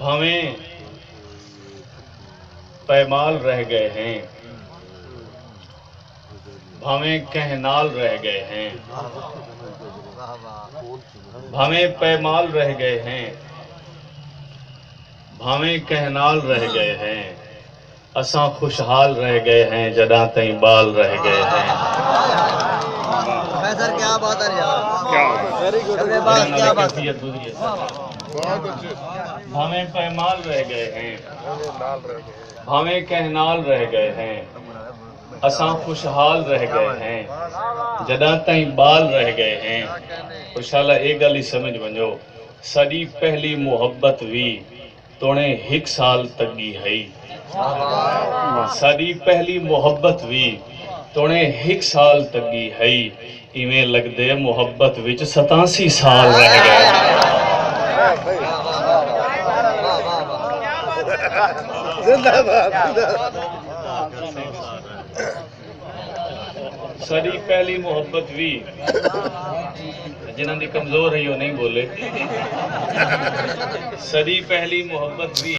भावें पैमाल रह गए हैं, भावें कहनाल रह गए हैं, भावें पैमाल रह गए हैं, भावें कहनाल रह गए हैं, असां खुशहाल रह गए हैं जदा तई बाल रह गए हैं। सर क्या बात है यार, क्या वेरी गुड, क्या बात है। भावें पैमाल रह गए हैं, भावें कहनाल रह गए हैं, असां खुशहाल रह गए हैं जदा तई बाल रह गए हैं। खुशहाल एक गल ही समझ वञो, सदी पहली मोहब्बत भी तोणे हिक साल तगी है। साडी पहली मोहब्बत भी तोणे हिक साल तगी है। इवें लगदे मोहब्बत विच 87 साल रह गए। साडी पहली मोहब्बत भी जिन्हां दी कमजोर है वो नहीं बोले। सदी पहली मोहब्बत भी